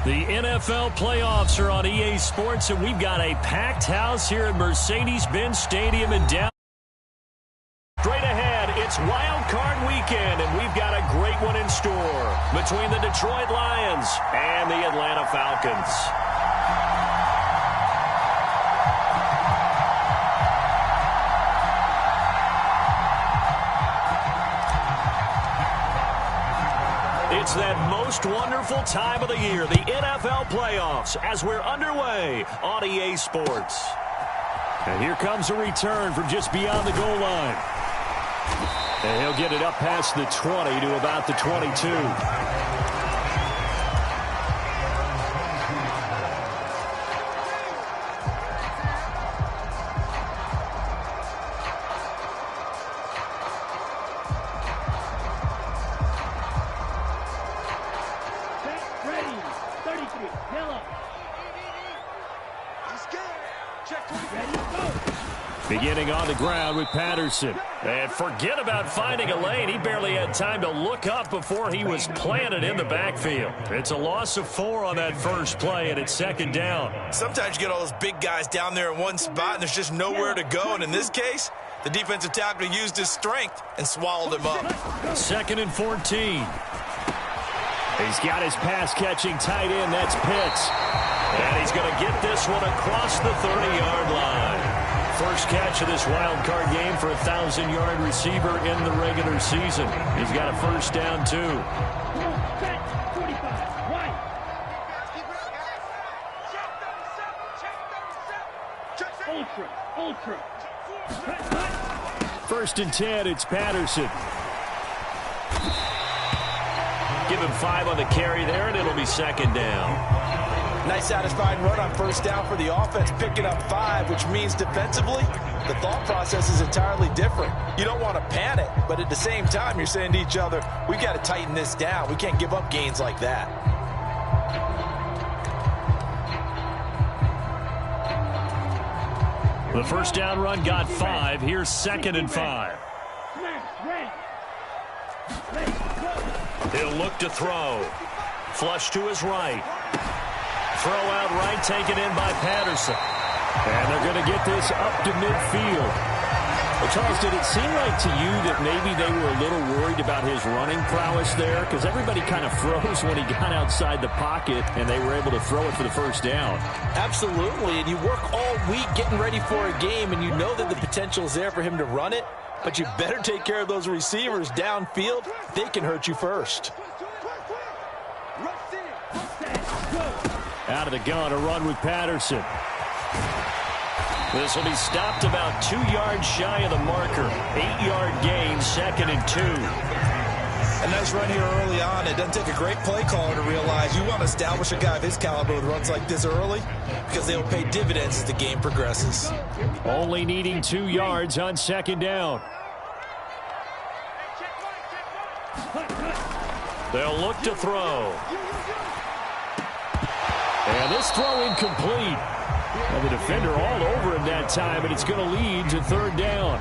The NFL playoffs are on EA Sports, and we've got a packed house here at Mercedes-Benz Stadium in Dallas. Straight ahead, it's Wild Card Weekend, and we've got a great one in store between the Detroit Lions and the Atlanta Falcons. It's that most wonderful time of the year, the NFL playoffs, as we're underway on EA Sports. And here comes a return from just beyond the goal line. And he'll get it up past the 20 to about the 22. Beginning on the ground with Patterson. And forget about finding a lane. He barely had time to look up before he was planted in the backfield. It's a loss of 4 on that first play, and it's second down. Sometimes you get all those big guys down there in one spot, and there's just nowhere to go. And in this case, the defensive tackle used his strength and swallowed him up. 2nd and 14. He's got his pass-catching tight end. That's Pitts. And he's going to get this one across the 30-yard line. First catch of this wild card game for a 1,000-yard receiver in the regular season. He's got a first down, too. First and 10, it's Patterson. Give him 5 on the carry there, and it'll be second down. Nice satisfying run on first down for the offense, picking up 5, which means defensively, the thought process is entirely different. You don't want to panic, but at the same time, you're saying to each other, we've got to tighten this down. We can't give up gains like that. The first down run got 5. Here's 2nd and 5. He'll look to throw. Flush to his right. Throw out right, taken in by Patterson. And they're going to get this up to midfield. Well, Charles, did it seem like to you that maybe they were a little worried about his running prowess there? Because everybody kind of froze when he got outside the pocket, and they were able to throw it for the first down. Absolutely, and you work all week getting ready for a game, and you know that the potential is there for him to run it, but you better take care of those receivers downfield. They can hurt you first. Out of the gun, a run with Patterson. This will be stopped about 2 yards shy of the marker. 8-yard gain, 2nd and 2. A nice run here early on. It doesn't take a great play caller to realize you want to establish a guy of his caliber with runs like this early because they'll pay dividends as the game progresses. Only needing 2 yards on second down. They'll look to throw. And this throw incomplete. And the defender all over him that time, and it's going to lead to 3rd down.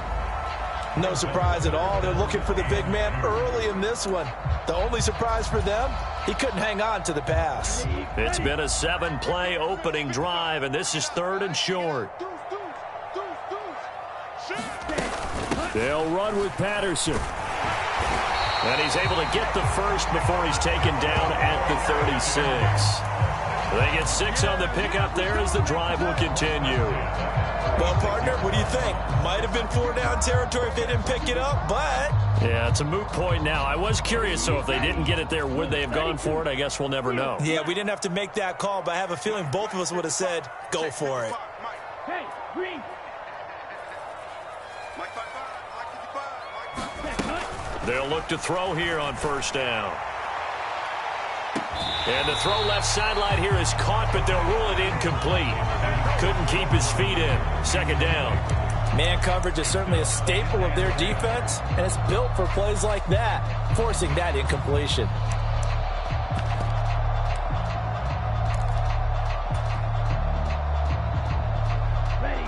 No surprise at all. They're looking for the big man early in this one. The only surprise for them, he couldn't hang on to the pass. It's been a 7-play opening drive, and this is 3rd and short. They'll run with Patterson. And he's able to get the first before he's taken down at the 36. They get 6 on the pickup there as the drive will continue. Well, partner, what do you think? Might have been 4-down territory if they didn't pick it up, but... Yeah, it's a moot point now. I was curious, so if they didn't get it there, would they have gone for it? I guess we'll never know. Yeah, we didn't have to make that call, but I have a feeling both of us would have said, go for it. Hey, Green. They'll look to throw here on first down. And the throw left sideline here is caught, but they'll rule it incomplete. Couldn't keep his feet in. Second down. Man coverage is certainly a staple of their defense, and it's built for plays like that, forcing that incompletion.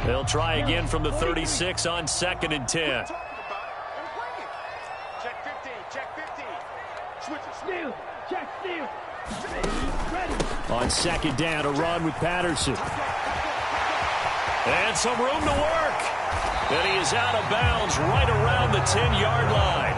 They'll try again from the 36 on 2nd and 10. Check 15, check 15. Switch it. Steal, check steal. Ready. On second down, a run with Patterson. And some room to work. And he is out of bounds right around the 10-yard line.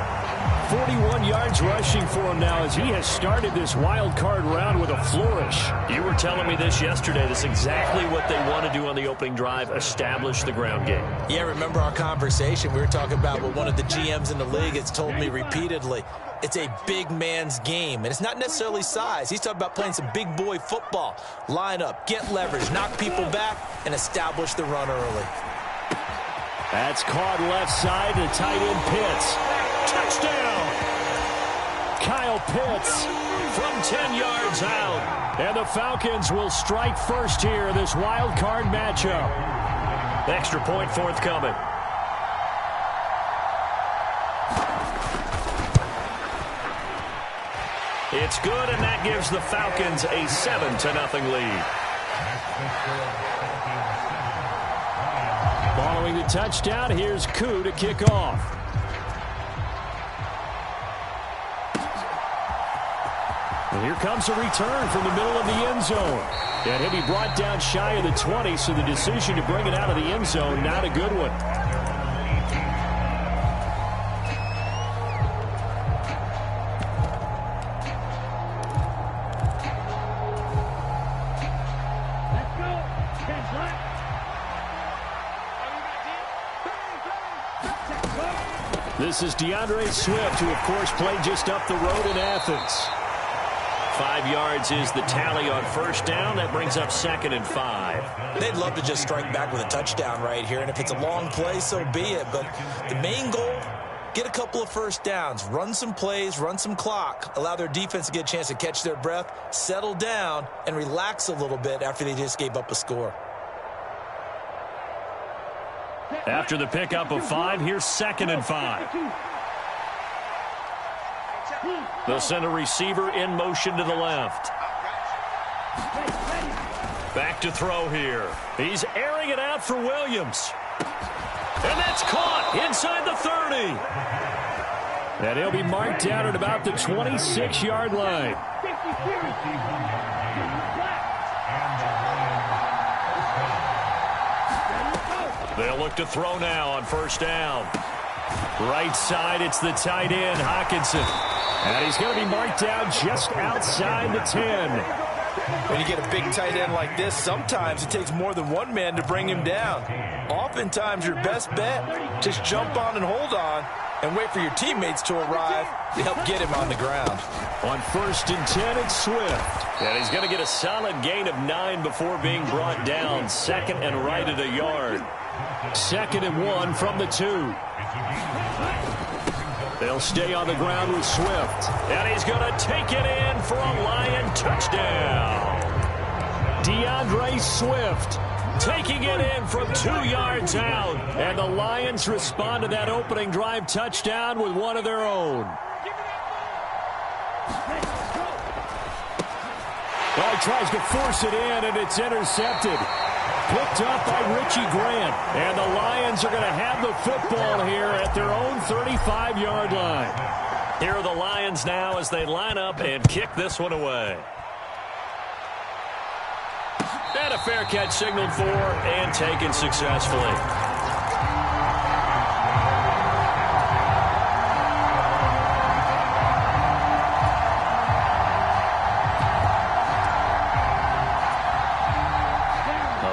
41 yards rushing for him now as he has started this wild card round with a flourish. You were telling me this yesterday. That's exactly what they want to do on the opening drive, establish the ground game. Yeah, remember our conversation? We were talking about what one of the GMs in the league has told me repeatedly. It's a big man's game, and it's not necessarily size. He's talking about playing some big boy football. Line up, get leverage, knock people back, and establish the run early. That's caught left side to tight end Pitts. Touchdown! Kyle Pitts from 10 yards out. And the Falcons will strike first here in this wild card matchup. Extra point forthcoming. It's good, and that gives the Falcons a 7-0 lead. Following the touchdown, here's Koo to kick off. And here comes a return from the middle of the end zone. And he'll be brought down shy of the 20, so the decision to bring it out of the end zone, not a good one. This is DeAndre Swift, who, of course, played just up the road in Athens. 5 yards is the tally on first down. That brings up 2nd and 5. They'd love to just strike back with a touchdown right here, and if it's a long play, so be it. But the main goal, get a couple of first downs, run some plays, run some clock, allow their defense to get a chance to catch their breath, settle down, and relax a little bit after they just gave up a score. After the pickup of 5, here's 2nd and 5. They'll send a receiver in motion to the left. Back to throw here. He's airing it out for Williams. And that's caught inside the 30. And he'll be marked down at about the 26-yard line. They'll look to throw now on first down. Right side, it's the tight end, Hockenson. And he's going to be marked down just outside the 10. When you get a big tight end like this, sometimes it takes more than one man to bring him down. Oftentimes, your best bet, just jump on and hold on and wait for your teammates to arrive to help get him on the ground. On 1st and 10, it's Swift. And he's going to get a solid gain of 9 before being brought down. 2nd and right at a yard. 2nd and 1 from the 2. They'll stay on the ground with Swift. And he's going to take it in for a Lion touchdown. DeAndre Swift taking it in from 2 yards out. And the Lions respond to that opening drive touchdown with one of their own. Well, he tries to force it in, and it's intercepted. Picked up by Richie Grant. And the Lions are going to have the football here at their own 35-yard line. Here are the Lions now as they line up and kick this one away. And a fair catch signaled for and taken successfully.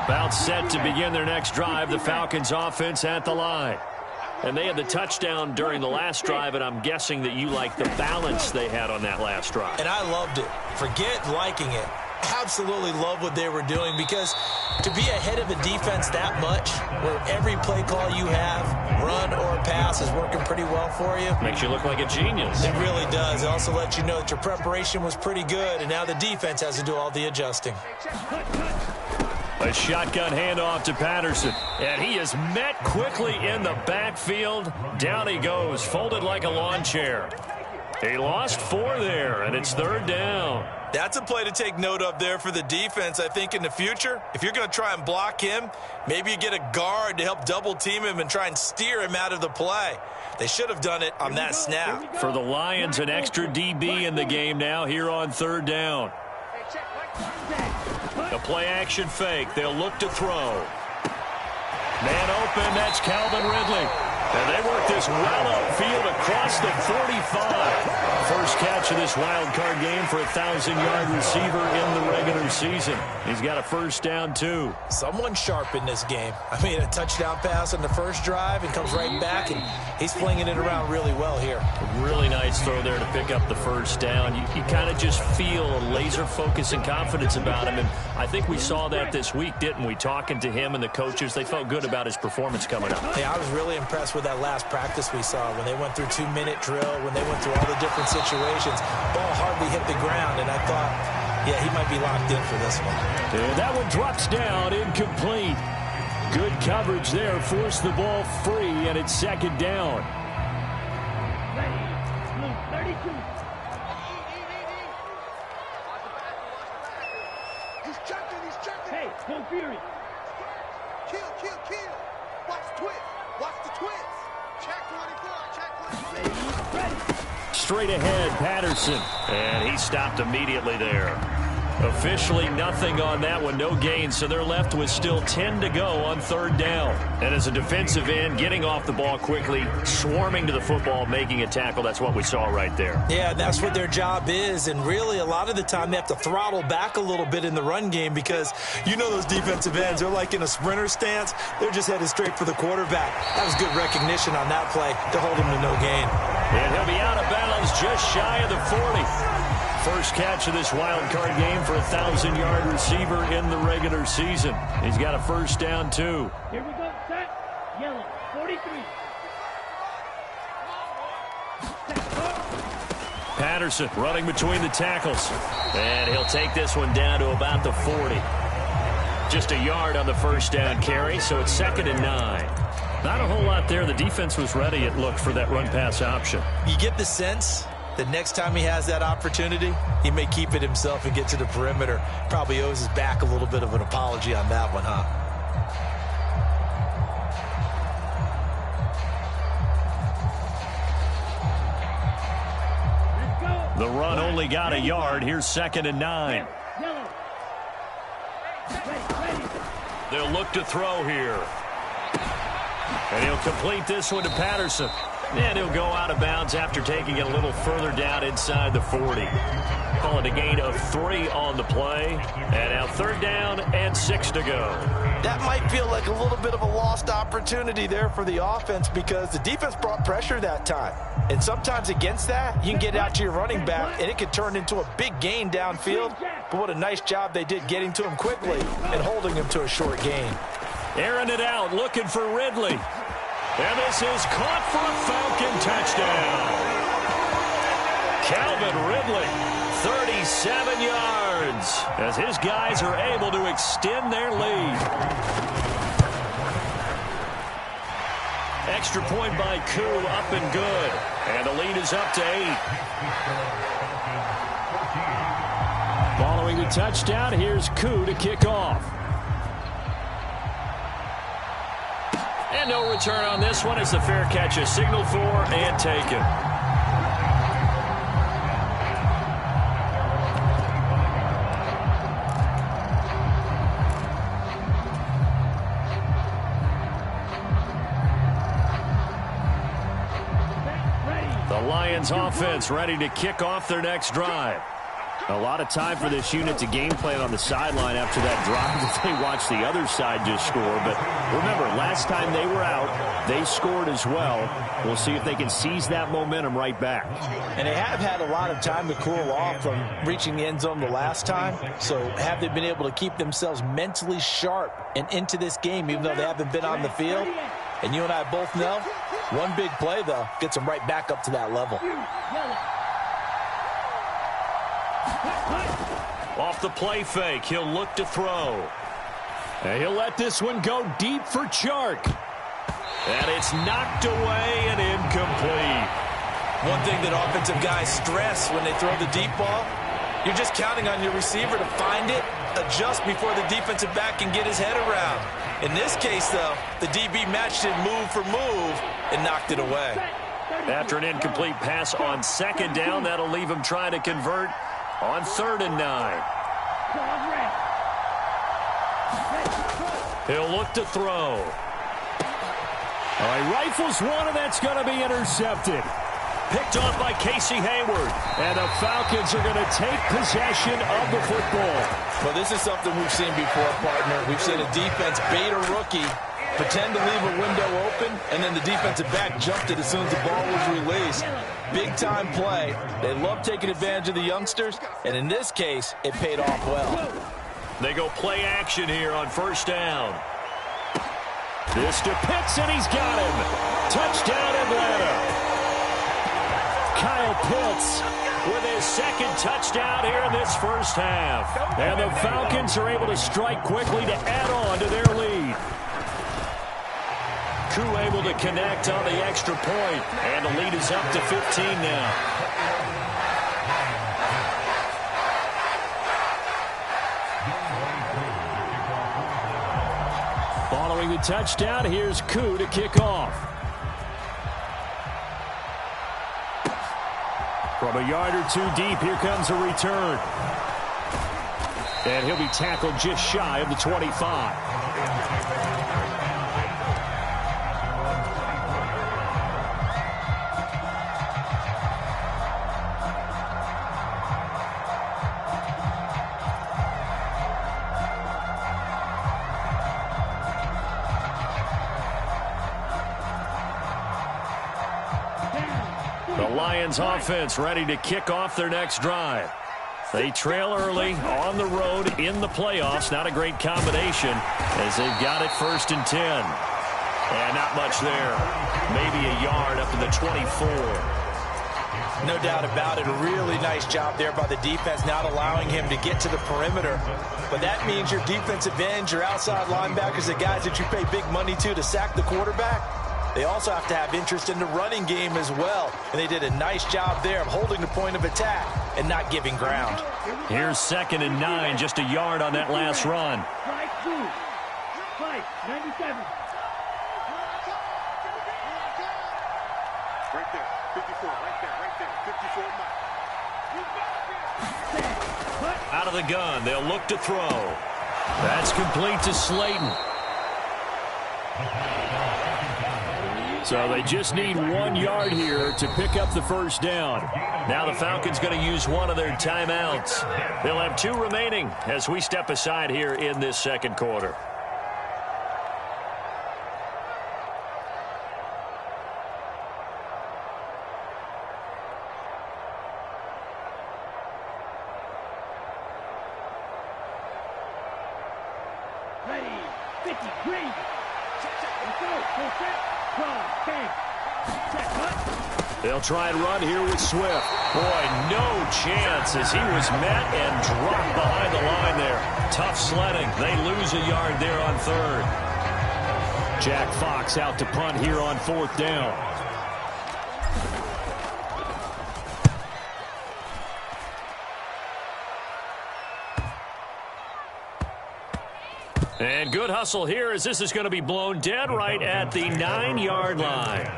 About set to begin their next drive, the Falcons offense at the line. And they had the touchdown during the last drive, and I'm guessing that you like the balance they had on that last drive. And I loved it. Forget liking it. Absolutely love what they were doing, because to be ahead of a defense that much, where every play call you have, run or pass, is working pretty well for you. Makes you look like a genius. It really does. It also lets you know that your preparation was pretty good, and now the defense has to do all the adjusting. A shotgun handoff to Patterson. And he is met quickly in the backfield. Down he goes, folded like a lawn chair. He lost 4 there, and it's 3rd down. That's a play to take note of there for the defense, I think, in the future. If you're going to try and block him, maybe you get a guard to help double-team him and try and steer him out of the play. They should have done it on that snap. For the Lions, an extra DB in the game now here on 3rd down. A play-action fake. They'll look to throw. Man open, that's Calvin Ridley. And they work this well upfield across the 45. First catch of this wild card game for a 1,000-yard receiver in the regular season. He's got a first down, too. Someone sharp in this game. I mean, a touchdown pass on the first drive and comes right back, and he's flinging it around really well here. A really nice throw there to pick up the first down. You kind of just feel a laser focus and confidence about him, and I think we saw that this week, didn't we? Talking to him and the coaches, they felt good about his performance coming up. Yeah, I was really impressed with that last practice we saw when they went through 2-minute drill, when they went through all the different situations. Ball hardly hit the ground, and I thought, yeah, he might be locked in for this one. And that one drops down, incomplete. Good coverage there, forced the ball free, and it's second down. Ready, 32. He's checking. Hey, no fury. Kill. Watch the twist. Watch the twist. Check 24. Check 24. Ready. Straight ahead, Patterson. And he stopped immediately there. Officially nothing on that one, no gain, so they're left with still 10 to go on third down. And as a defensive end, getting off the ball quickly, swarming to the football, making a tackle, that's what we saw right there. Yeah, that's what their job is, and really a lot of the time they have to throttle back a little bit in the run game because you know those defensive ends, they're like in a sprinter stance. They're just headed straight for the quarterback. That was good recognition on that play to hold him to no gain. And he'll be out of bounds just shy of the 40. First catch of this wild card game for a 1,000-yard receiver in the regular season. He's got a first down, too. Here we go, set. Yellow, 43. Patterson running between the tackles. And he'll take this one down to about the 40. Just a yard on the first down carry, so it's 2nd and 9. Not a whole lot there. The defense was ready, it looked, for that run-pass option. You get the sense that next time he has that opportunity, he may keep it himself and get to the perimeter. Probably owes his back a little bit of an apology on that one, huh? The run only got a yard. Here's 2nd and 9. Yellow. Ready. They'll look to throw here. And he'll complete this one to Patterson. And he'll go out of bounds after taking it a little further down inside the 40. Call it a gain of 3 on the play. And now 3rd down and 6 to go. That might feel like a little bit of a lost opportunity there for the offense because the defense brought pressure that time. And sometimes against that, you can get out to your running back, and it could turn into a big gain downfield. But what a nice job they did getting to him quickly and holding him to a short gain. Airing it out, looking for Ridley. And this is caught for a Falcon touchdown. Calvin Ridley, 37 yards, as his guys are able to extend their lead. Extra point by Koo, up and good. And the lead is up to 8. Following the touchdown, here's Koo to kick off. And no return on this one as the fair catch is signaled for and taken. The Lions offense ready to kick off their next drive. A lot of time for this unit to game plan on the sideline after that drive if they watch the other side just score. But remember, last time they were out, they scored as well. We'll see if they can seize that momentum right back. And they have had a lot of time to cool off from reaching the end zone the last time. So have they been able to keep themselves mentally sharp and into this game even though they haven't been on the field? And you and I both know, one big play, though, gets them right back up to that level. Off the play fake, he'll look to throw. And he'll let this one go deep for Chark. And it's knocked away and incomplete. One thing that offensive guys stress when they throw the deep ball, you're just counting on your receiver to find it, adjust before the defensive back can get his head around. In this case, though, the DB matched it move for move and knocked it away. After an incomplete pass on 2nd down, that'll leave him trying to convert on 3rd and 9. He'll look to throw. All right, rifles one, and that's going to be intercepted. Picked off by Casey Hayward. And the Falcons are going to take possession of the football. Well, this is something we've seen before, partner. We've seen a defense bait a rookie, pretend to leave a window open, and then the defensive back jumped it as soon as the ball was released. Big-time play. They love taking advantage of the youngsters, and in this case, it paid off well. They go play action here on first down. This to Pitts, and he's got him. Touchdown, Atlanta. Kyle Pitts with his second touchdown here in this first half. And the Falcons are able to strike quickly to add on to their lead. Koo able to connect on the extra point, and the lead is up to 15 now. Following the touchdown, here's Koo to kick off. From a yard or two deep, here comes a return. And he'll be tackled just shy of the 25. Offense ready to kick off their next drive. They trail early on the road in the playoffs. Not a great combination as they've got it 1st and 10. And not much there. Maybe a yard up to the 24. No doubt about it. A really nice job there by the defense, not allowing him to get to the perimeter. But that means your defensive ends, your outside linebackers, the guys that you pay big money to sack the quarterback, they also have to have interest in the running game as well. And they did a nice job there of holding the point of attack and not giving ground. Here's 2nd and 9, just a yard on that last run. Strike 2. 5-97. Right there, 54, right there, 54. Out of the gun, they'll look to throw. That's complete to Slayton. So they just need 1 yard here to pick up the first down. Now the Falcons going to use one of their timeouts. They'll have 2 remaining as we step aside here in this second quarter. Ready. 50. Green. Let's go. Full set. They'll try and run here with Swift. Boy, no chance as he was met and dropped behind the line there. Tough sledding. They lose a yard there on 3rd. Jack Fox out to punt here on 4th down. And good hustle here as this is going to be blown dead right at the 9-yard line.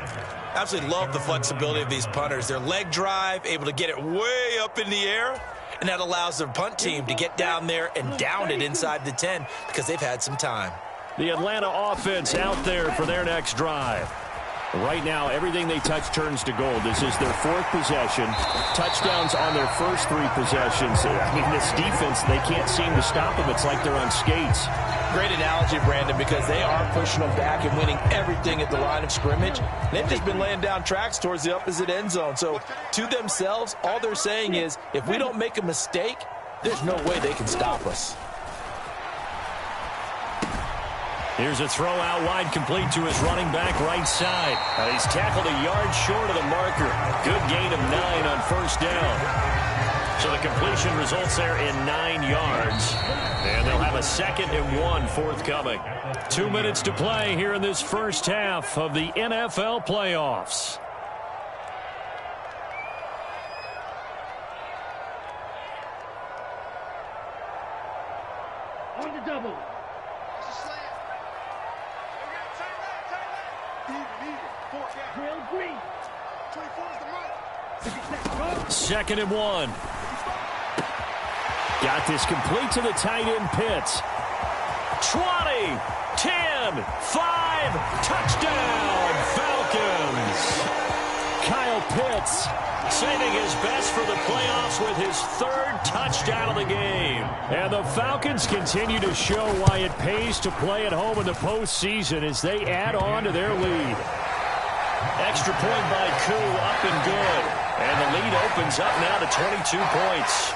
Absolutely love the flexibility of these punters. Their leg drive, able to get it way up in the air, and that allows their punt team to get down there and down it inside the 10 because they've had some time. The Atlanta offense out there for their next drive. Right now, everything they touch turns to gold. This is their 4th possession. Touchdowns on their first 3 possessions. I mean, this defense, they can't seem to stop them. It's like they're on skates. Great analogy, Brandon, because they are pushing them back and winning everything at the line of scrimmage. They've just been laying down tracks towards the opposite end zone. So to themselves, all they're saying is, if we don't make a mistake, there's no way they can stop us. Here's a throw out wide, complete to his running back right side. He's tackled a yard short of the marker. Good gain of 9 on first down. So the completion results there in 9 yards. And they'll have a 2nd and 1 forthcoming. 2 minutes to play here in this first half of the NFL playoffs. On the double. Drill green. 24 is the mark. 2nd and 1. Got this complete to the tight end Pitts. 20, 10, 5, touchdown, Falcons. Kyle Pitts saving his best for the playoffs with his third touchdown of the game. And the Falcons continue to show why it pays to play at home in the postseason as they add on to their lead. Extra point by Koo, up and good. And the lead opens up now to 22 points.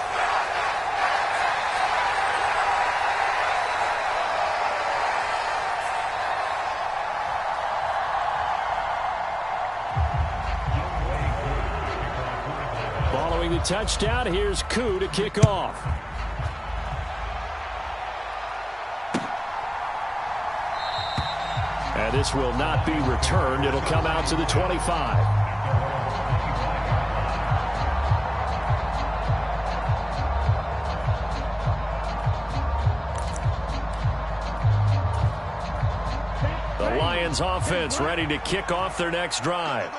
Following the touchdown, here's Koo to kick off. And this will not be returned. It'll come out to the 25. The Lions offense ready to kick off their next drive.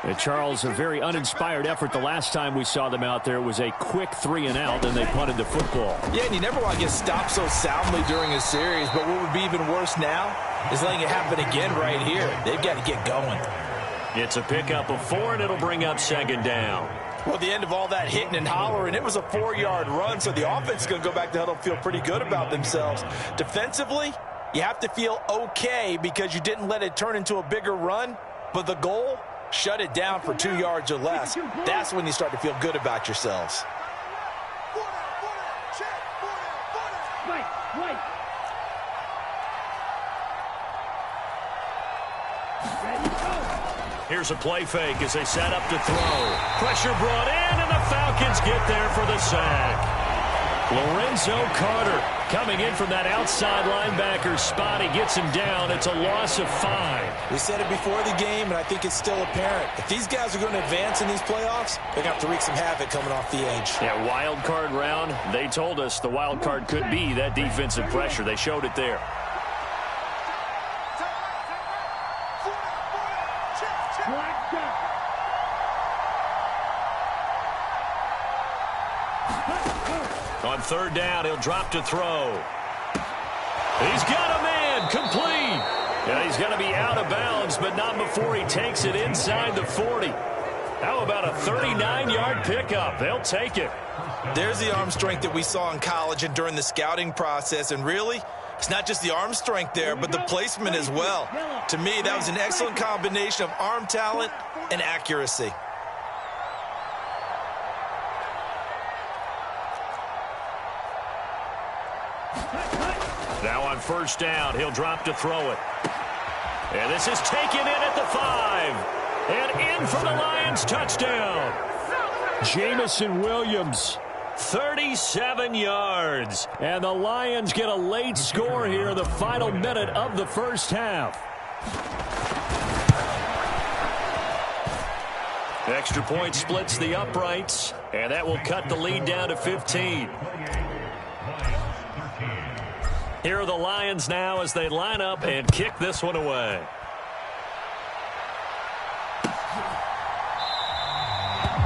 And Charles, a very uninspired effort the last time we saw them out there. It was a quick 3-and-out, and they punted the football. Yeah, and you never want to get stopped so soundly during a series, but what would be even worse now is letting it happen again right here. They've got to get going. It's a pickup of 4, and it'll bring up second down. Well, the end of all that hitting and hollering, it was a 4-yard run, so the offense is going to go back to huddle and feel pretty good about themselves. Defensively, you have to feel okay because you didn't let it turn into a bigger run, but the goal, shut it down for 2 yards or less. That's when you start to feel good about yourselves. Here's a play fake as they set up to throw. Pressure brought in, and the Falcons get there for the sack. Lorenzo Carter coming in from that outside linebacker spot. He gets him down. It's a loss of 5. We said it before the game, and I think it's still apparent. If these guys are going to advance in these playoffs, they're going to have to wreak some havoc coming off the edge. Yeah, wild card round. They told us the wild card could be that defensive pressure. They showed it there. On third down, he'll drop to throw. He's got a man, complete. And he's going to be out of bounds, but not before he takes it inside the 40. How about a 39-yard pickup? They'll take it. There's the arm strength that we saw in college and during the scouting process. And really, it's not just the arm strength there, but the placement as well. To me, that was an excellent combination of arm talent and accuracy. Now on first down, he'll drop to throw it. And this is taken in at the 5. And in for the Lions touchdown. Jamison Williams, 37 yards. And the Lions get a late score here in the final minute of the first half. Extra point splits the uprights. And that will cut the lead down to 15. Here are the Lions now as they line up and kick this one away.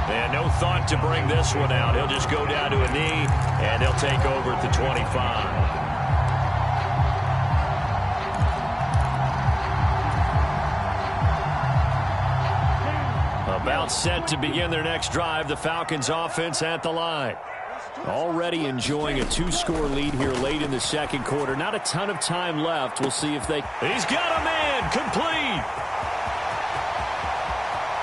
And no thought to bring this one out. He'll just go down to a knee, and they'll take over at the 25. About set to begin their next drive, the Falcons offense at the line. Already enjoying a 2-score lead here late in the second quarter. Not a ton of time left. We'll see if they... He's got a man, complete.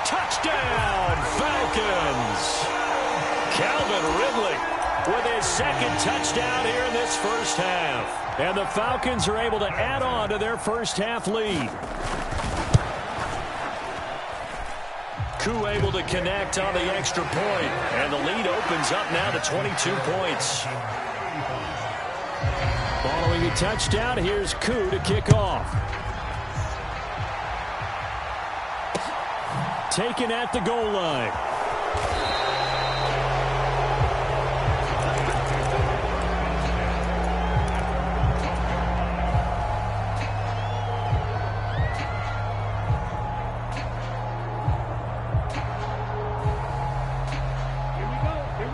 Touchdown, Falcons. Calvin Ridley with his second touchdown here in this first half. And the Falcons are able to add on to their first half lead. Koo able to connect on the extra point, and the lead opens up now to 22 points. Following a touchdown, here's Koo to kick off. Taken at the goal line.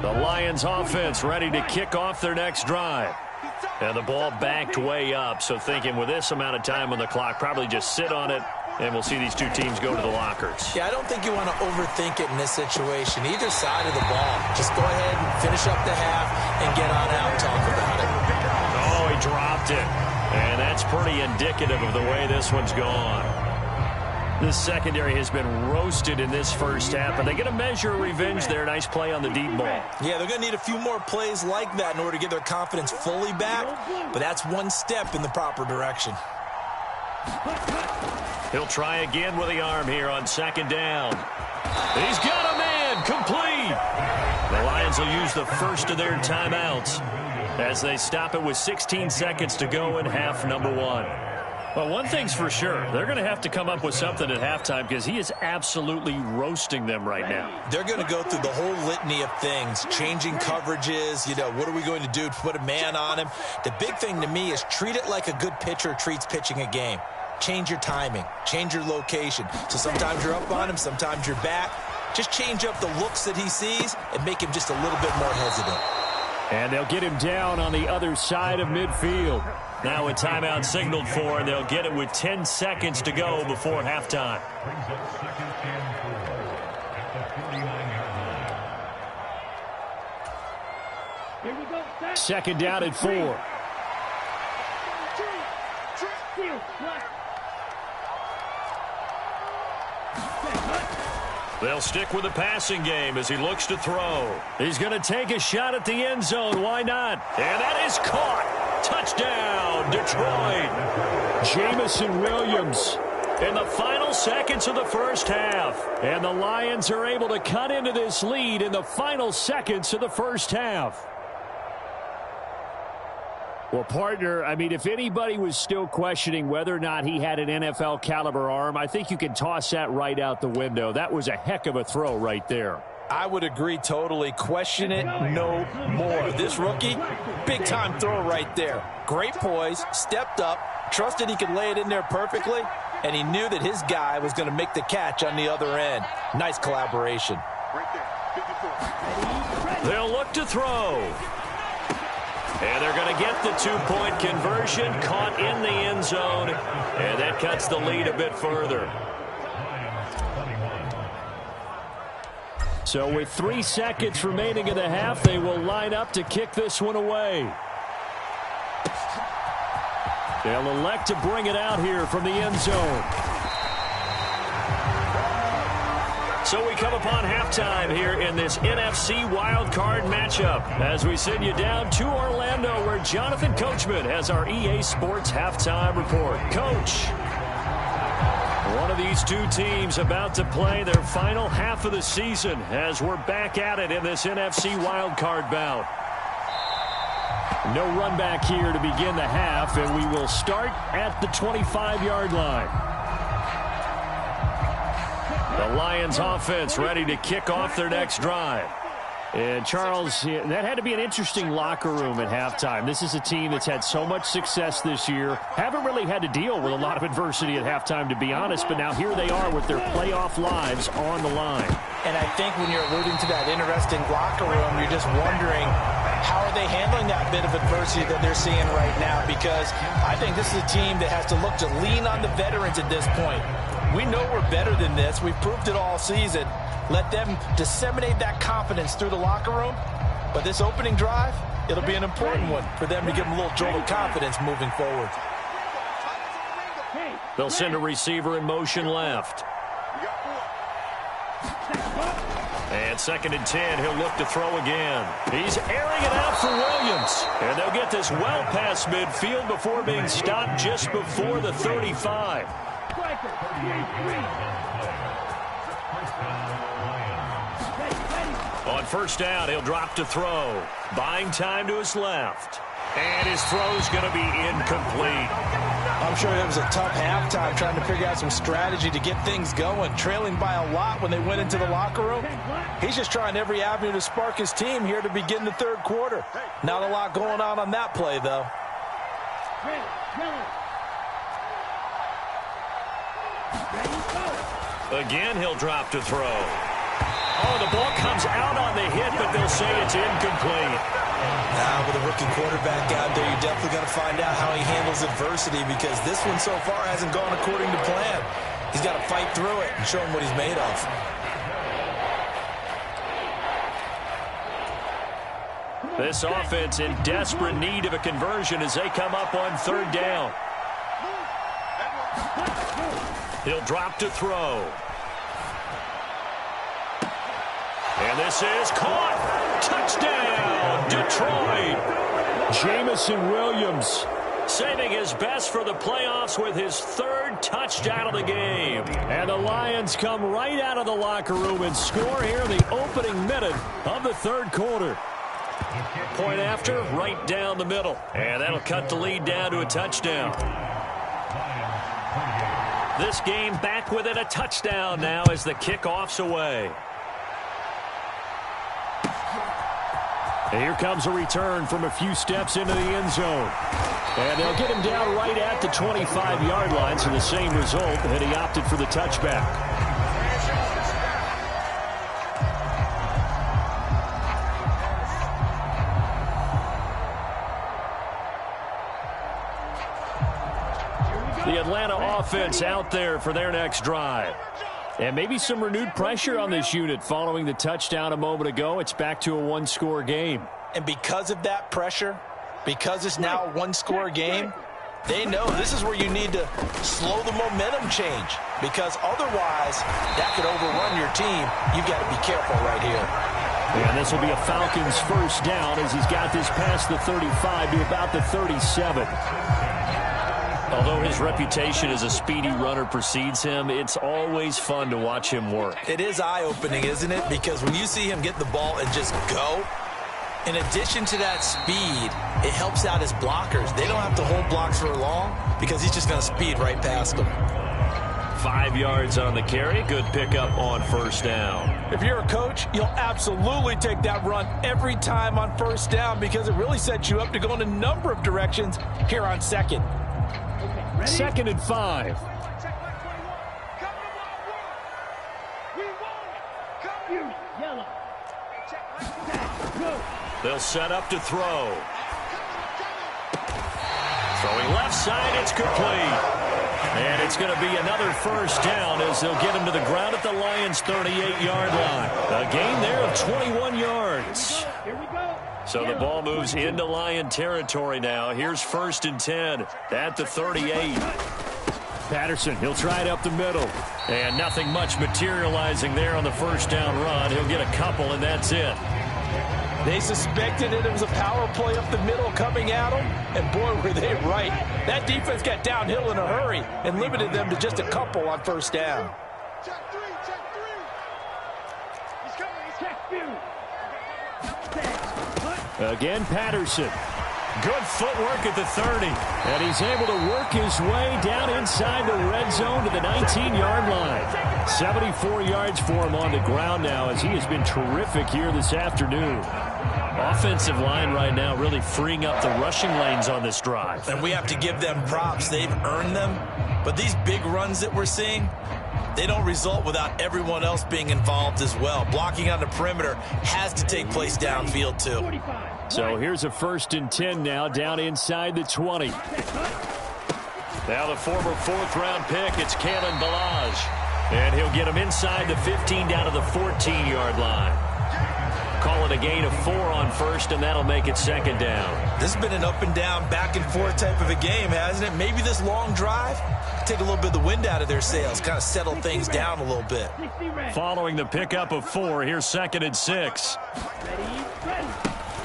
The Lions offense ready to kick off their next drive. And the ball backed way up, so thinking with this amount of time on the clock, probably just sit on it, and we'll see these two teams go to the lockers. Yeah, I don't think you want to overthink it in this situation. Either side of the ball. Just go ahead and finish up the half and get on out and talk about it. Oh, he dropped it. And that's pretty indicative of the way this one's gone. This secondary has been roasted in this first half, and they get a measure of revenge there. Nice play on the deep ball. Yeah, they're going to need a few more plays like that in order to get their confidence fully back, but that's one step in the proper direction. He'll try again with the arm here on second down. He's got a man, complete. The Lions will use the first of their timeouts as they stop it with 16 seconds to go in half number one. Well, one thing's for sure. They're going to have to come up with something at halftime because he is absolutely roasting them right now. They're going to go through the whole litany of things, changing coverages, what are we going to do to put a man on him? The big thing to me is treat it like a good pitcher treats pitching a game. Change your timing, change your location. So sometimes you're up on him, sometimes you're back. Just change up the looks that he sees and make him just a little bit more hesitant. And they'll get him down on the other side of midfield. Now a timeout signaled for, and they'll get it with 10 seconds to go before halftime. Here we go. Second down at 4. They'll stick with the passing game as he looks to throw. He's going to take a shot at the end zone. Why not? And that is caught. Touchdown, Detroit. Jamison Williams in the final seconds of the first half. And the Lions are able to cut into this lead in the final seconds of the first half. Well, partner, I mean, if anybody was still questioning whether or not he had an NFL caliber arm, I think you can toss that right out the window. That was a heck of a throw right there. I would agree totally. Question it no more. This rookie, big-time throw right there. Great poise, stepped up, trusted he could lay it in there perfectly, and he knew that his guy was going to make the catch on the other end. Nice collaboration. They'll look to throw. And they're going to get the two-point conversion, caught in the end zone, and that cuts the lead a bit further. So with 3 seconds remaining in the half, they will line up to kick this one away. They'll elect to bring it out here from the end zone. So we come upon halftime here in this NFC wildcard matchup as we send you down to Orlando where Jonathan Coachman has our EA Sports halftime report. Coach, one of these two teams about to play their final half of the season as we're back at it in this NFC wildcard bout. No run back here to begin the half, and we will start at the 25-yard line. The Lions offense ready to kick off their next drive. And Charles, that had to be an interesting locker room at halftime. This is a team that's had so much success this year. Haven't really had to deal with a lot of adversity at halftime, to be honest, but now here they are with their playoff lives on the line. And I think when you're alluding to that interesting locker room, you're just wondering how are they handling that bit of adversity that they're seeing right now, because I think this is a team that has to look to lean on the veterans at this point. We know we're better than this. We've proved it all season. Let them disseminate that confidence through the locker room. But this opening drive, it'll be an important one for them to give them a little jolt of confidence moving forward. They'll send a receiver in motion left. And 2nd and 10, he'll look to throw again. He's airing it out for Williams. And they'll get this well past midfield before being stopped just before the 35. On first down, he'll drop to throw. Buying time to his left. And his throw's going to be incomplete. I'm sure it was a tough halftime trying to figure out some strategy to get things going. Trailing by a lot when they went into the locker room. He's just trying every avenue to spark his team here to begin the third quarter. Not a lot going on that play, though. Again, he'll drop to throw. Oh, the ball comes out on the hit, but they'll say it's incomplete. Now, with a rookie quarterback out there, you're definitely going to find out how he handles adversity, because this one so far hasn't gone according to plan. He's got to fight through it and show him what he's made of. This offense in desperate need of a conversion as they come up on third down. He'll drop to throw. And this is caught. Touchdown, Detroit. Jamison Williams saving his best for the playoffs with his third touchdown of the game. And the Lions come right out of the locker room and score here in the opening minute of the third quarter. Point after, right down the middle. And that'll cut the lead down to a touchdown. This game back within a touchdown now as the kickoff's away. And here comes a return from a few steps into the end zone. And they'll get him down right at the 25-yard line, so the same result, and he opted for the touchback. The Atlanta offense out there for their next drive. And maybe some renewed pressure on this unit following the touchdown a moment ago. It's back to a one-score game. And because of that pressure, because it's now a one-score game, they know this is where you need to slow the momentum change, because otherwise that could overrun your team. You've got to be careful right here. And this will be a Falcons first down as he's got this past the 35 to about the 37. Although his reputation as a speedy runner precedes him, it's always fun to watch him work. It is eye-opening, isn't it? Because when you see him get the ball and just go, in addition to that speed, it helps out his blockers. They don't have to hold blocks for long because he's just going to speed right past them. 5 yards on the carry. Good pickup on first down. If you're a coach, you'll absolutely take that run every time on first down, because it really sets you up to go in a number of directions here on second. 2nd and 5. They'll set up to throw. Throwing left side, it's complete. And it's going to be another first down as they'll get him to the ground at the Lions' 38-yard line. A gain there of 21 yards. So the ball moves into Lion territory now. Here's 1st and 10 at the 38. Patterson, he'll try it up the middle. And nothing much materializing there on the first down run. He'll get a couple, and that's it. They suspected it was a power play up the middle coming at them, and boy, were they right. That defense got downhill in a hurry and limited them to just a couple on first down. Check three. He's coming. Check two. Again, Patterson. Good footwork at the 30. And he's able to work his way down inside the red zone to the 19-yard line. 74 yards for him on the ground now, as he has been terrific here this afternoon. Offensive line right now really freeing up the rushing lanes on this drive. And we have to give them props. They've earned them. But these big runs that we're seeing, they don't result without everyone else being involved as well. Blocking on the perimeter has to take place downfield too. So here's a 1st and 10 now, down inside the 20. Now the former 4th-round pick, it's Kalen Ballage. And he'll get him inside the 15 down to the 14-yard line. Call it a gain of 4 on first, and that'll make it 2nd down. This has been an up-and-down, back-and-forth type of a game, hasn't it? Maybe this long drive take a little bit of the wind out of their sails, kind of settle things down a little bit. Following the pickup of 4, here's 2nd and 6.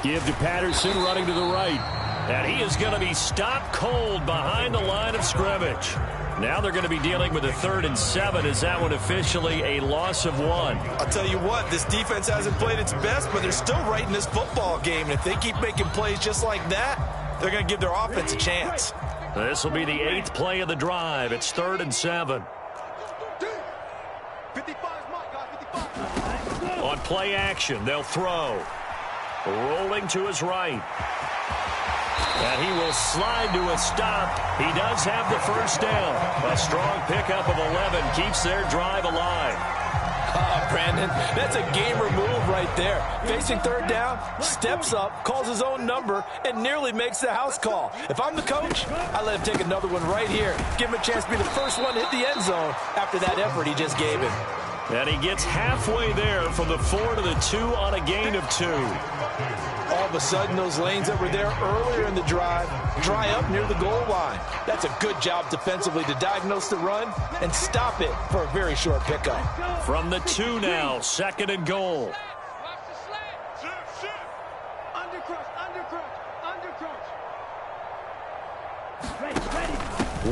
Give to Patterson, running to the right. And he is going to be stopped cold behind the line of scrimmage. Now they're going to be dealing with a 3rd and 7. Is that one officially a loss of 1? I'll tell you what, this defense hasn't played its best, but they're still right in this football game. And if they keep making plays just like that, they're going to give their offense a chance. This will be the 8th play of the drive. It's 3rd and 7. 55, guys, 55. On play action, they'll throw. Rolling to his right. And he will slide to a stop. He does have the first down. A strong pickup of 11 keeps their drive alive. Brandon. That's a gamer move right there. Facing third down, steps up, calls his own number, and nearly makes the house call. If I'm the coach, I let him take another one right here. Give him a chance to be the first one to hit the end zone after that effort he just gave him. And he gets halfway there from the 4 to the 2 on a gain of 2. All of a sudden, those lanes that were there earlier in the drive dry up near the goal line. That's a good job defensively to diagnose the run and stop it for a very short pickup. From the 2 now, 2nd and goal.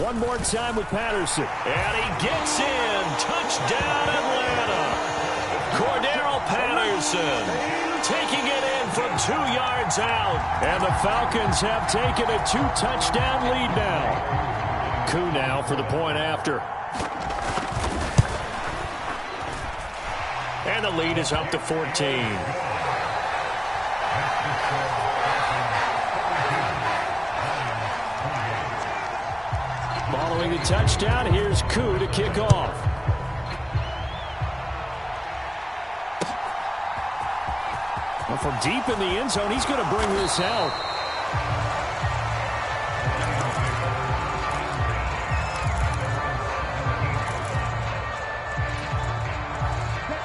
One more time with Patterson. And he gets in. Touchdown, Atlanta. Cordero Patterson taking it in from 2 yards out. And the Falcons have taken a 2-touchdown lead now. Koo now for the point after. And the lead is up to 14. Following the touchdown, here's Koo to kick off. Well, from deep in the end zone, he's going to bring this out.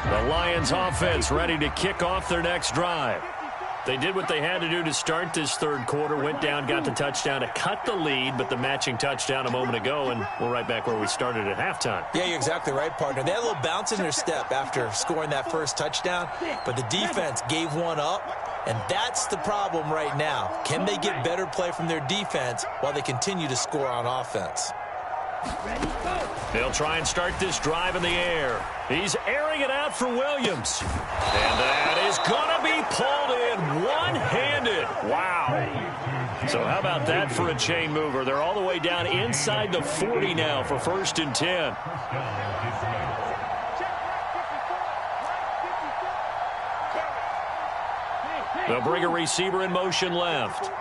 The Lions offense ready to kick off their next drive. They did what they had to do to start this third quarter, went down, got the touchdown to cut the lead, but the matching touchdown a moment ago, and we're right back where we started at halftime. Yeah, you're exactly right, partner. They had a little bounce in their step after scoring that first touchdown, but the defense gave one up, and that's the problem right now. Can they get better play from their defense while they continue to score on offense? They'll try and start this drive in the air. He's airing it out for Williams. And that is going to be pulled in one-handed. Wow. So how about that for a chain mover? They're all the way down inside the 40 now for 1st and 10. They'll bring a receiver in motion left.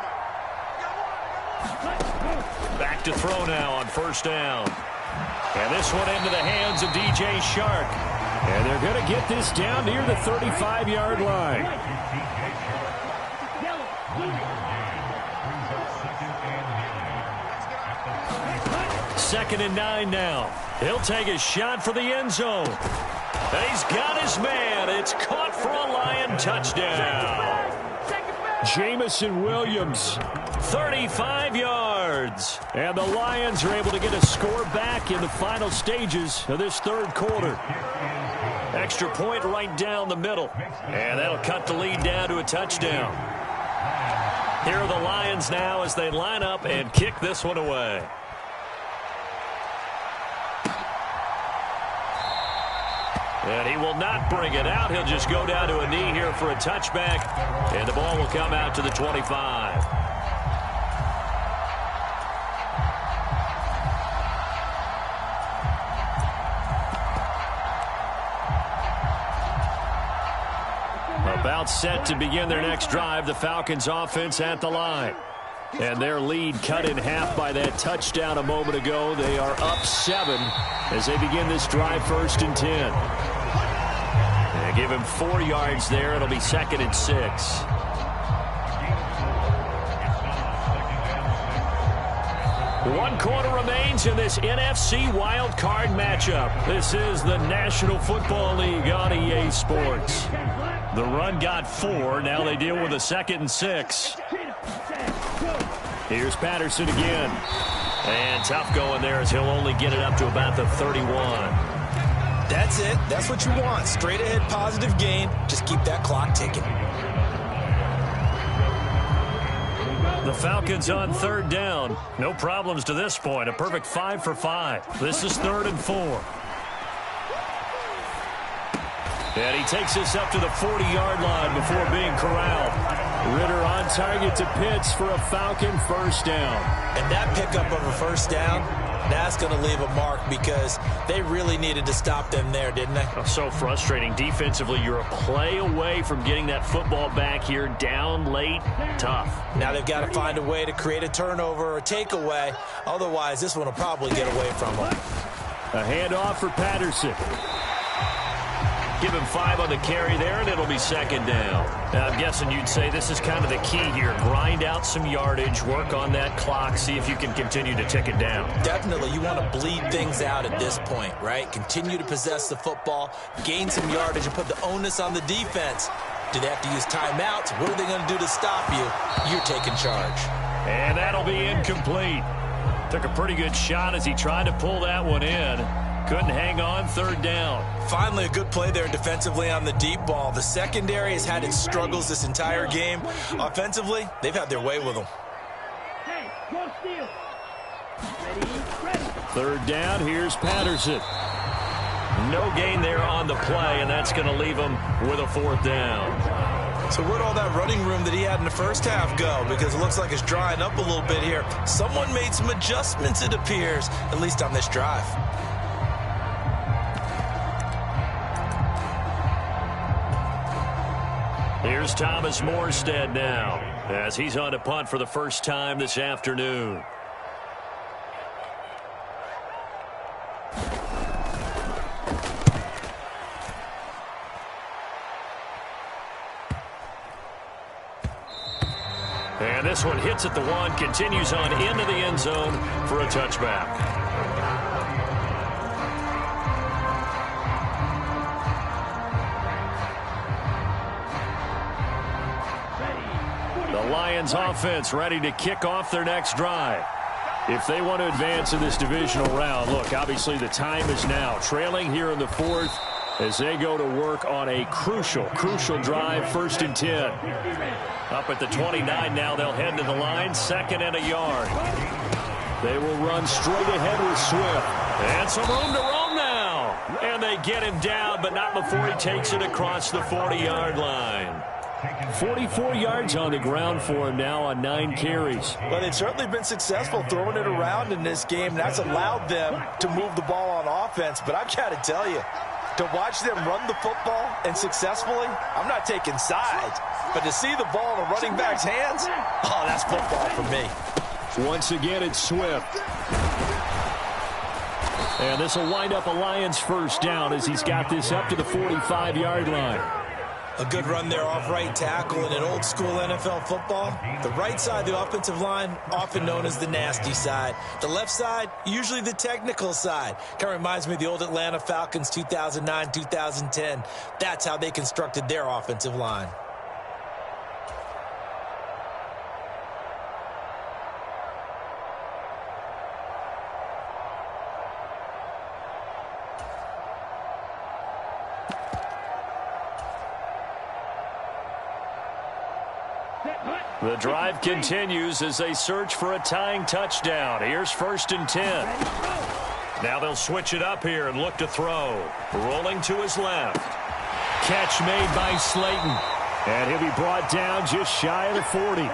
Back to throw now on 1st down. And this one into the hands of DJ Shark. And they're going to get this down near the 35-yard line. Second and 9 now. He'll take a shot for the end zone. And he's got his man. It's caught for a Lion touchdown. Jamison Williams, 35 yards. And the Lions are able to get a score back in the final stages of this third quarter. Extra point right down the middle. And that'll cut the lead down to a touchdown. Here are the Lions now as they line up and kick this one away. And he will not bring it out. He'll just go down to a knee here for a touchback. And the ball will come out to the 25. About set to begin their next drive, the Falcons offense at the line. And their lead cut in half by that touchdown a moment ago. They are up 7 as they begin this drive 1st and 10. And give him 4 yards there. It'll be 2nd and 6. One quarter remains in this NFC wild card matchup. This is the National Football League on EA Sports. The run got 4. Now they deal with a 2nd and 6. Here's Patterson again. And tough going there as he'll only get it up to about the 31. That's it. That's what you want. Straight ahead positive gain. Just keep that clock ticking. The Falcons on 3rd down. No problems to this point. A perfect 5 for 5. This is 3rd and 4. And he takes this up to the 40-yard line before being corralled. Ritter on target to Pitts for a Falcon 1st down. And that pickup of a 1st down, that's going to leave a mark because they really needed to stop them there, didn't they? Oh, so frustrating. Defensively, you're a play away from getting that football back here down late. Tough. Now they've got to find a way to create a turnover or a takeaway. Otherwise, this one will probably get away from them. A handoff for Patterson. Give him 5 on the carry there, and it'll be second down. Now, I'm guessing you'd say this is kind of the key here. Grind out some yardage, work on that clock, see if you can continue to tick it down. Definitely. You want to bleed things out at this point, right? Continue to possess the football, gain some yardage, and put the onus on the defense. Do they have to use timeouts? What are they going to do to stop you? You're taking charge. And that'll be incomplete. Took a pretty good shot as he tried to pull that one in. Couldn't hang on, third down. Finally, a good play there defensively on the deep ball. The secondary has had its struggles this entire game. Offensively, they've had their way with them. Hey, go steal. Ready. Third down, here's Patterson. No gain there on the play, and that's going to leave him with a fourth down. So where'd all that running room that he had in the first half go? Because it looks like it's drying up a little bit here. Someone made some adjustments, it appears, at least on this drive. Here's Thomas Morstead now, as he's on to punt for the first time this afternoon. And this one hits at the 1, continues on into the end zone for a touchback. The Lions offense ready to kick off their next drive. If they want to advance in this divisional round, look, obviously the time is now. Trailing here in the 4th as they go to work on a crucial drive, 1st and 10. Up at the 29 now, they'll head to the line, 2nd and a yard. They will run straight ahead with Swift. And some room to roam now. And they get him down, but not before he takes it across the 40-yard line. 44 yards on the ground for him now on 9 carries. Well, they've certainly been successful throwing it around in this game. That's allowed them to move the ball on offense. But I've got to tell you, to watch them run the football and successfully, I'm not taking sides. But to see the ball in a running back's hands, oh, that's football for me. Once again, it's Swift. And this will wind up a Lions first down as he's got this up to the 45-yard line. A good run there off right tackle in an old school NFL football. The right side of the offensive line, often known as the nasty side. The left side, usually the technical side. Kind of reminds me of the old Atlanta Falcons 2009-2010. That's how they constructed their offensive line. The drive continues as they search for a tying touchdown. Here's 1st and 10. Now they'll switch it up here and look to throw. Rolling to his left. Catch made by Slayton. And he'll be brought down just shy of the 40.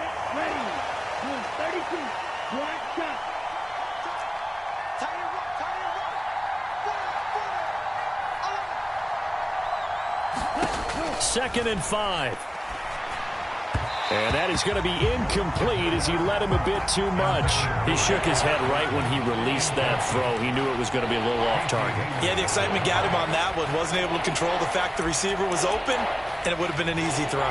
Second and 5. And that is going to be incomplete as he led him a bit too much. He shook his head right when he released that throw. He knew it was going to be a little off target. Yeah, the excitement got him on that one. Wasn't able to control the fact the receiver was open, and it would have been an easy throw.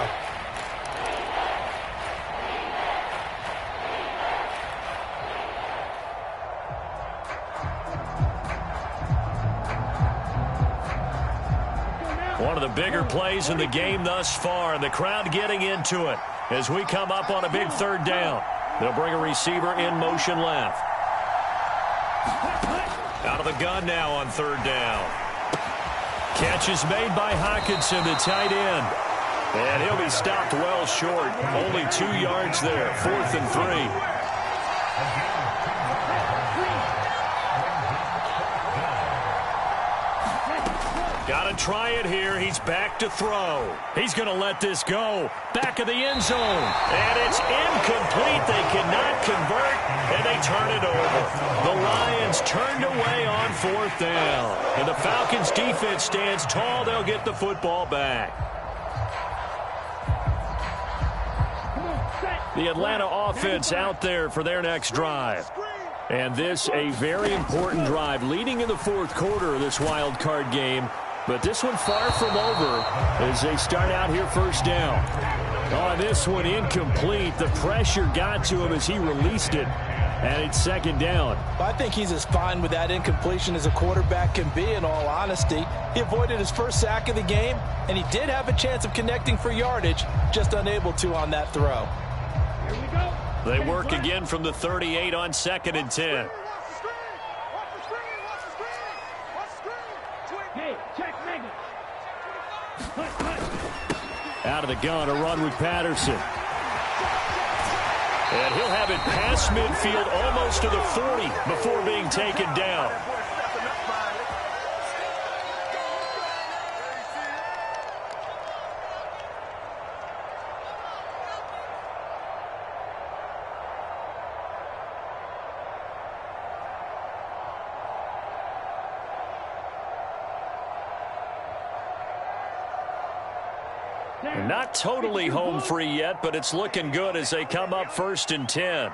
One of the bigger plays in the game thus far, and the crowd getting into it as we come up on a big 3rd down. They'll bring a receiver in motion left. Out of the gun now on 3rd down. Catch is made by Hockenson, the tight end. And he'll be stopped well short. Only 2 yards there, 4th and 3. Got to try it here. He's back to throw. He's going to let this go. Back of the end zone. And it's incomplete. They cannot convert, and they turn it over. The Lions turned away on 4th down. And the Falcons' defense stands tall. They'll get the football back. The Atlanta offense out there for their next drive. And this a very important drive leading in the 4th quarter of this wild card game. But this one far from over as they start out here first down. On this one, incomplete. The pressure got to him as he released it, and it's second down. I think he's as fine with that incompletion as a quarterback can be, in all honesty. He avoided his first sack of the game, and he did have a chance of connecting for yardage, just unable to on that throw. Here we go. They work again from the 38 on 2nd and 10. Hey, check Megan. Out of the gun, a run with Patterson. And he'll have it past midfield almost to the 40 before being taken down. Not totally home free yet, but it's looking good as they come up 1st and 10.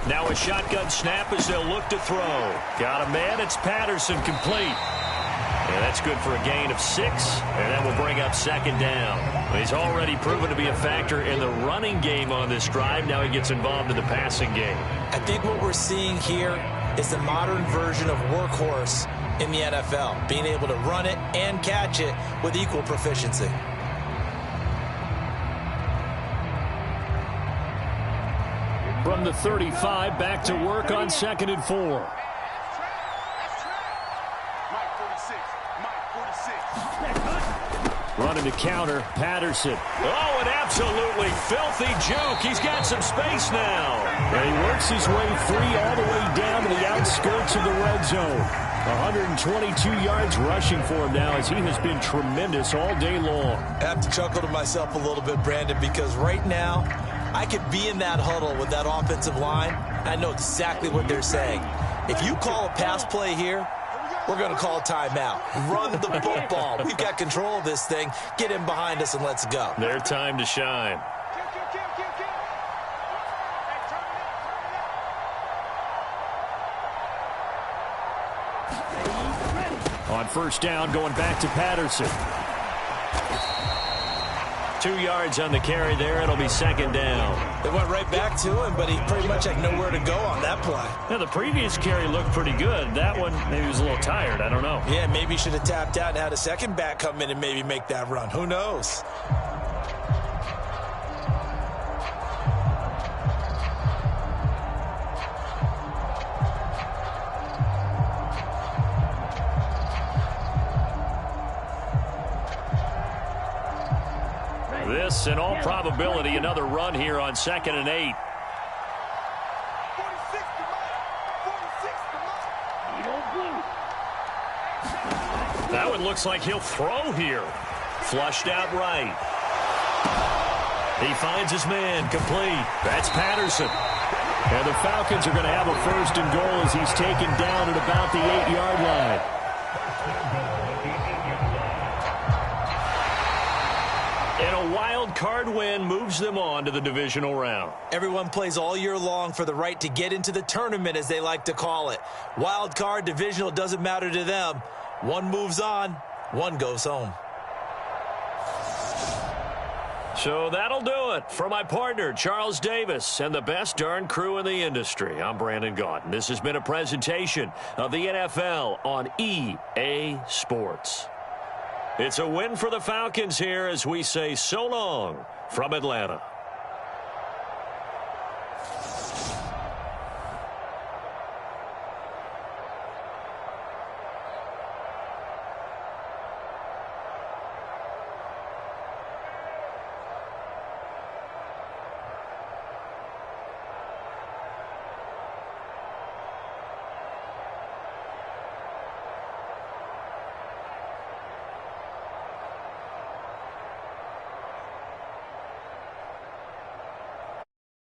Now a shotgun snap as they'll look to throw. Got a man, it's Patterson, complete. And that's good for a gain of 6, and that will bring up 2nd down. He's already proven to be a factor in the running game on this drive. Now he gets involved in the passing game. I think what we're seeing here is the modern version of workhorse in the NFL, being able to run it and catch it with equal proficiency. From the 35, back to work on 2nd and 4. Running the counter, Patterson. Oh, an absolutely filthy juke. He's got some space now. And he works his way free all the way down to the outskirts of the red zone. 122 yards rushing for him now as he has been tremendous all day long. I have to chuckle to myself a little bit, Brandon, because right now I could be in that huddle with that offensive line. I know exactly what they're saying. If you call a pass play here, we're going to call a timeout. Run the football. We've got control of this thing. Get in behind us and let's go. Their time to shine. On 1st down, going back to Patterson. 2 yards on the carry there. It'll be 2nd down. They went right back to him, but he pretty much had nowhere to go on that play. Now, the previous carry looked pretty good. That one, maybe he was a little tired. I don't know. Yeah, maybe he should have tapped out and had a second back come in and maybe make that run. Who knows? This, in all probability, another run here on 2nd and 8. That one looks like he'll throw here. Flushed out right. He finds his man, complete. That's Patterson. And the Falcons are going to have a 1st and goal as he's taken down at about the 8-yard line. And a wild card win moves them on to the divisional round. Everyone plays all year long for the right to get into the tournament, as they like to call it. Wild card, divisional, doesn't matter to them. One moves on, one goes home. So that'll do it for my partner, Charles Davis, and the best darn crew in the industry. I'm Brandon Gaudin. This has been a presentation of the NFL on EA Sports. It's a win for the Falcons here as we say so long from Atlanta.